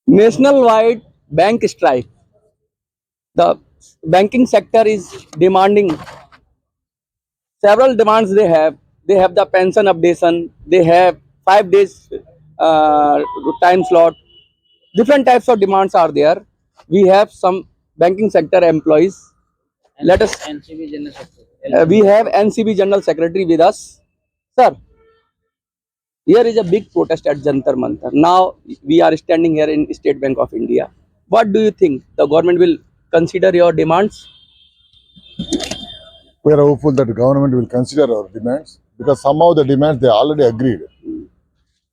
Nationwide bank strike. The banking sector is demanding several demands. They have the pension updation. They have 5 days time slot. Different types of demands are there. We have some banking sector employees. Let us. NCB General Secretary. We have NCB General Secretary with us, sir. Here is a big protest at Jantar Mantar. Now we are standing here in State Bank of India. What do you think? The government will consider your demands? We are hopeful that the government will consider our demands because some of the demands they already agreed.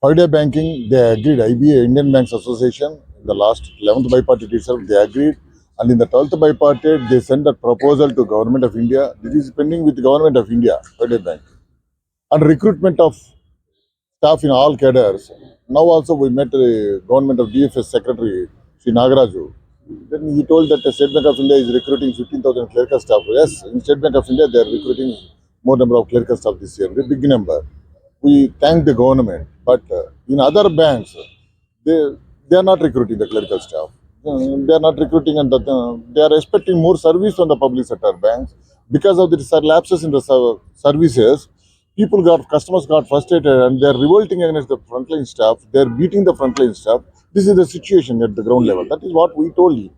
5-day banking, they agreed. IBA, Indian Banks Association, in the last 11th bipartite itself, they agreed. And in the 12th bipartite, they sent a proposal to Government of India. This is pending with the Government of India, 5-day bank. And recruitment of staff in all cadres. Now also we met the Government of DFS Secretary, Sri Nagaraju. Then he told that the State Bank of India is recruiting 15,000 clerical staff. Yes, in State Bank of India, they are recruiting more number of clerical staff this year, a big number. We thank the government, but in other banks, they are not recruiting the clerical staff. They are not recruiting, and they are expecting more service from the public sector banks. Because of the lapses in the services, customers got frustrated, and they are revolting against the frontline staff. They are beating the frontline staff. This is the situation at the ground level. That is what we told you.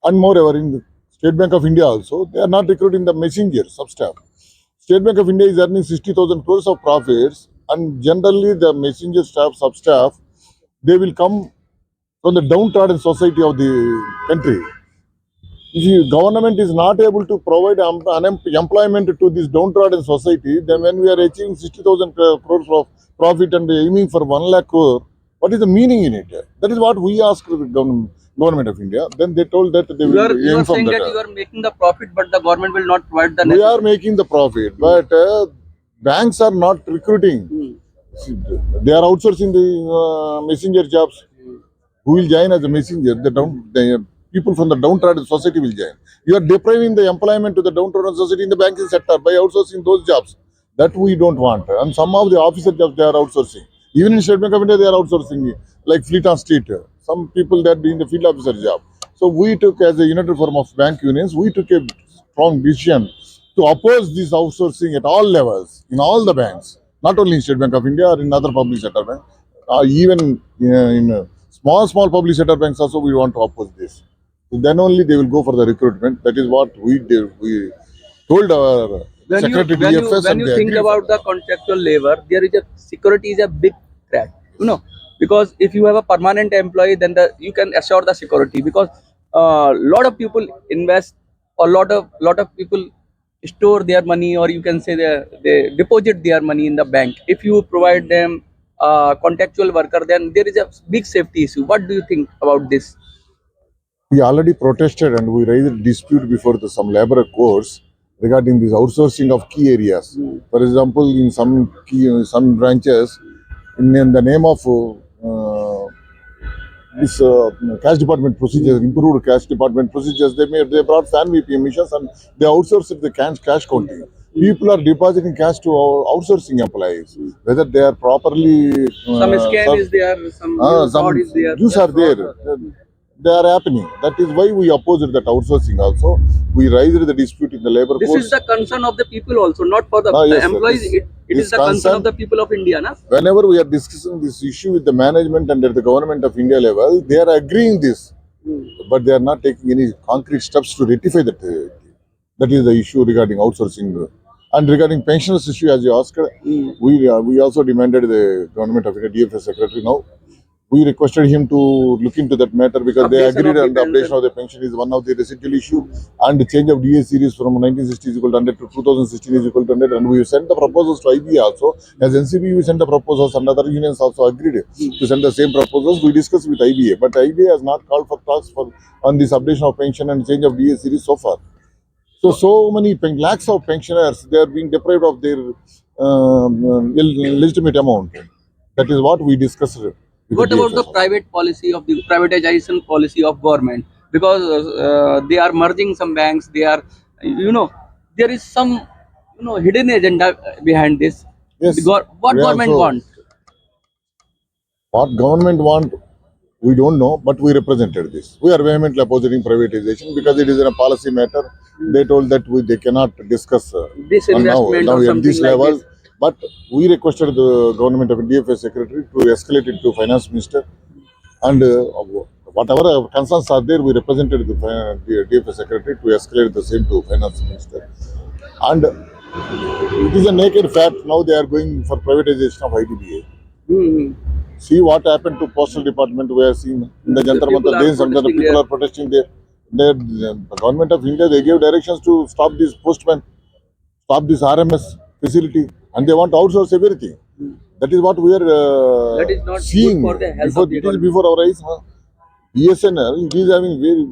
And moreover, in the State Bank of India also, they are not recruiting the messengers of staff. State Bank of India is earning 60,000 crores of profits, and generally the messenger staff, sub-staff, they will come from the downtrodden society of the country. If the government is not able to provide employment to this downtrodden society, then when we are achieving 60,000 crores of profit and aiming for 1 lakh crore, what is the meaning in it? That is what we asked the government of India. Then they told that they will You are aim from saying that that. you are making the profit, but the government will not provide the We necessary. are making the profit, but banks are not recruiting. See, they are outsourcing the messenger jobs. Who will join as a messenger? The people from the downtrodden society will join. You are depriving the employment to the downtrodden society in the banking sector by outsourcing those jobs. That we don't want. And some of the officer jobs they are outsourcing. Even in State Bank of India, they are outsourcing, like Fleet on Street. Some people that doing the field officer job. So we took, as a united forum of bank unions, we took a strong decision to oppose this outsourcing at all levels, in all the banks, not only in State Bank of India or in other public sector banks, even in small public sector banks also we want to oppose this. So then only they will go for the recruitment. That is what we did. We told our Secretary DFS When and you they think agreed about for the that. contractual labor, there is a security is a big threat. Because if you have a permanent employee, then you can assure the security. Because lot of people invest, or lot of people store their money, or you can say they deposit their money in the bank. If you provide them contractual worker, then there is a big safety issue. What do you think about this? We already protested and we raised a dispute before some labor courts regarding this outsourcing of key areas. For example, in some branches, in the name of this cash department procedures, improved cash department procedures, they brought fan VPN missions and they outsourced the cash counting. People are depositing cash to our outsourcing employees, whether they are properly Some scam is there, some some fraud is there. use are there. They are happening. That is why we opposed that outsourcing also. We raised the dispute in the labor This courts. is the concern of the people also, not for the Yes, sir. employees. It is This the concern of concern, the people of India, na? whenever we are discussing this issue with the management and at the government of India level, they are agreeing this, but they are not taking any concrete steps to rectify that. That is the issue regarding outsourcing. And regarding pensioners issue, as you asked, we also demanded the government of India DFS secretary now. We requested him to look into that matter because they Updation agreed of the on the updation pension. of the pension is one of the residual issue, and the change of DA series from 1960 is equal to 100 to 2016 is equal to 100, and we sent the proposals to IBA also. As NCB, we sent the proposals, and other unions also agreed to send the same proposals. We discussed with IBA, but IBA has not called for talks on this updation of pension and change of DA series so far. So many lakhs of pensioners, they are being deprived of their legitimate amount. That is what we discussed with What the about the DFS. private policy of the privatization policy of government? Because they are merging some banks. They are, you know, there is some, hidden agenda behind this. Yes, What we government also want? what government want. We don't know, but we represented this. We are vehemently opposing privatization because it is a policy matter. They told that they cannot discuss This investment now or at something this like level. this. But we requested the government of DFA secretary to escalate it to finance minister, and whatever concerns are there, we represented the DFA secretary to escalate the same to finance minister. And it is a naked fact. Now they are going for privatization of IDBA. Hmm. See what happened to postal department. We have seen in the Jantar People Mantar are days, some of the protesting people there. are protesting there. The government of India, they gave directions to stop this postman, stop this RMS facility, and they want to outsource everything. That is what we are That is not good seeing for the health before. of the It is economy. before our eyes. Huh? BSNL, it is having very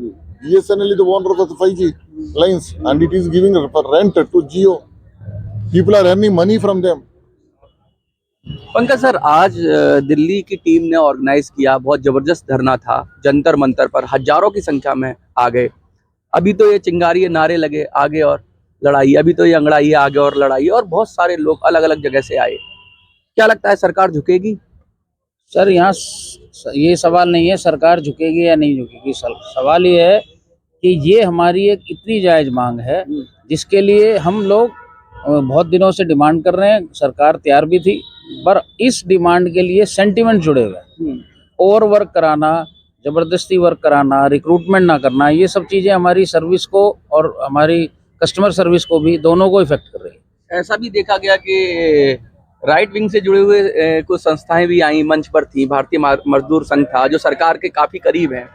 BSNL is the owner of the 5G lines, and it is giving rent to Geo. People are earning money from them. Pankaj sir, आज दिल्ली की team ने organise किया, बहुत जबरदस्त धरना था जंतर मंतर पर, हजारों की संख्या में आ गए। अभी तो ये चिंगारी नारे लगे आगे और लड़ाई, अभी तो ये अंगड़ाई आगे और लड़ाई, और बहुत सारे लोग अलग अलग जगह से आए। क्या लगता है सरकार झुकेगी? सर यहाँ ये सवाल नहीं है सरकार झुकेगी या नहीं झुकेगी। सवाल ये है कि ये हमारी एक इतनी जायज़ मांग है जिसके लिए हम लोग बहुत दिनों से डिमांड कर रहे हैं। सरकार तैयार भी थी, पर इस डिमांड के लिए सेंटिमेंट जुड़े हुए हैं। ओवर वर्क कराना, ज़बरदस्ती वर्क कराना, रिक्रूटमेंट ना करना, ये सब चीज़ें हमारी सर्विस को और हमारी कस्टमर सर्विस को भी, दोनों को इफेक्ट कर रही है। ऐसा भी देखा गया कि राइट विंग से जुड़े हुए कुछ संस्थाएं भी आई, मंच पर थी। भारतीय मजदूर संघ था जो सरकार के काफी करीब है।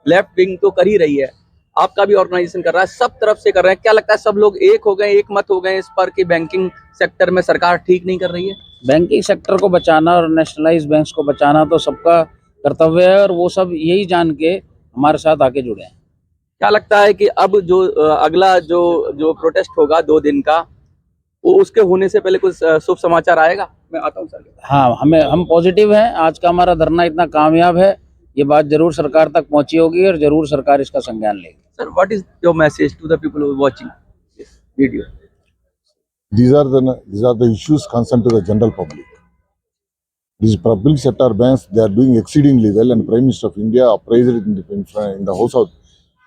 लेफ्ट विंग तो कर ही रही है, आपका भी ऑर्गेनाइजेशन कर रहा है, सब तरफ से कर रहे हैं। क्या लगता है सब लोग एक हो गए, एक मत हो गए इस पर कि बैंकिंग सेक्टर में सरकार ठीक नहीं कर रही है? बैंकिंग सेक्टर को बचाना और नेशनलाइज बैंक्स को बचाना तो सबका कर्तव्य है, और वो सब यही जान के हमारे साथ आके जुड़े हैं। क्या लगता है कि अब जो अगला जो प्रोटेस्ट होगा 2 दिन का, वो उसके होने से पहले कुछ शुभ समाचार आएगा? मैं आता हूँ सर। हाँ, हम पॉजिटिव हैं। आज का हमारा धरना इतना कामयाब है, ये बात जरूर सरकार तक पहुंची होगी और जरूर सरकार इसका संज्ञान लेगी। Sir, what is your message to the people who are watching this video? These are the issues concerned to the general public. These public sector banks, they are doing exceedingly well, and Prime Minister of India praised it in the House of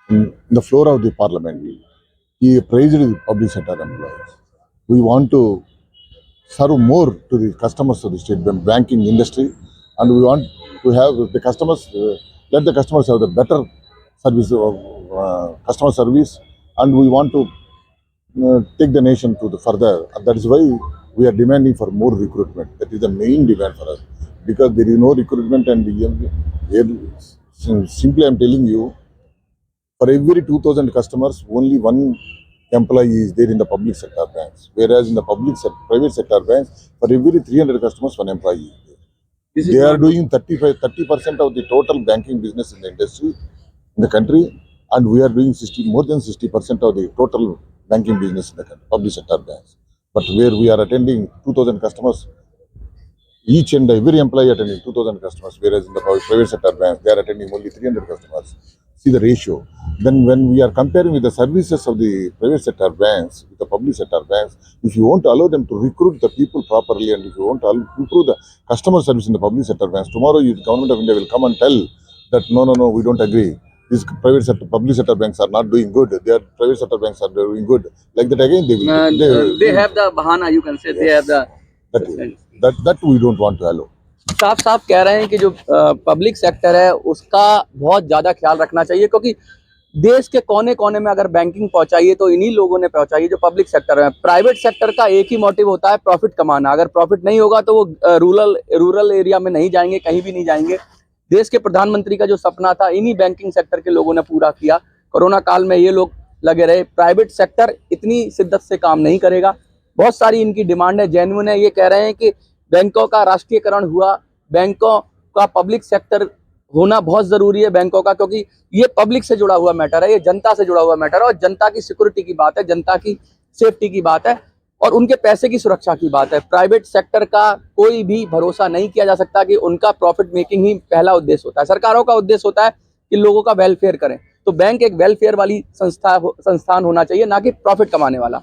in the floor of the Parliament. He praised the public sector employees. We want to serve more to the customers of the state banking industry, and we want to have the customers, let the customers have the better service customer service, and we want to take the nation to the further. And that is why we are demanding for more recruitment. That is the main demand for us, because there is no recruitment, and simply I am telling you, for every 2,000 customers, only one employee is there in the public sector banks. Whereas in the private sector banks, for every 300 customers, one employee is there. They are doing 30% of the total banking business in the industry, in the country, and we are doing more than 60% of the total banking business in the public sector banks. But where we are attending 2,000 customers, each and every employee attending 2,000 customers, whereas in the private sector banks, they are attending only 300 customers. See the ratio. Then when we are comparing with the services of the private sector banks, with the public sector banks, if you want to allow them to recruit the people properly, and if you want to improve the customer service in the public sector banks, tomorrow the government of India will come and tell that no, we don't agree. These public sector banks are not doing good. Their private sector banks are doing good. Like that again, they have the bahana, you can say. Yes. They have the that we don't want to allow. साफ साफ कह रहे हैं कि जो public sector है उसका बहुत ज्यादा ख्याल रखना चाहिए, क्योंकि देश के कोने कोने में अगर बैंकिंग पहुंचाई है तो इन्हीं लोगों ने पहुंचाई है जो पब्लिक सेक्टर है। प्राइवेट सेक्टर का एक ही मोटिव होता है, प्रॉफिट कमाना। अगर प्रॉफिट नहीं होगा तो वो रूरल एरिया में नहीं जाएंगे, कहीं भी नहीं जाएंगे। देश के प्रधानमंत्री का जो सपना था इन्हीं बैंकिंग सेक्टर के लोगों ने पूरा किया। कोरोना काल में ये लोग लगे रहे। प्राइवेट सेक्टर इतनी शिद्दत से काम नहीं करेगा। बहुत सारी इनकी डिमांड है, जेन्युइन है। ये कह रहे हैं कि बैंकों का राष्ट्रीयकरण हुआ, बैंकों का पब्लिक सेक्टर होना बहुत जरूरी है बैंकों का, क्योंकि ये पब्लिक से जुड़ा हुआ मैटर है, ये जनता से जुड़ा हुआ मैटर है, और जनता की सिक्योरिटी की बात है, जनता की सेफ्टी की बात है, और उनके पैसे की सुरक्षा की बात है। प्राइवेट सेक्टर का कोई भी भरोसा नहीं किया जा सकता कि उनका प्रॉफिट मेकिंग ही पहला उद्देश्य होता है। सरकारों का उद्देश्य होता है कि लोगों का वेलफेयर करें। तो बैंक एक वेलफेयर वाली संस्थान होना चाहिए, ना कि प्रॉफिट कमाने वाला।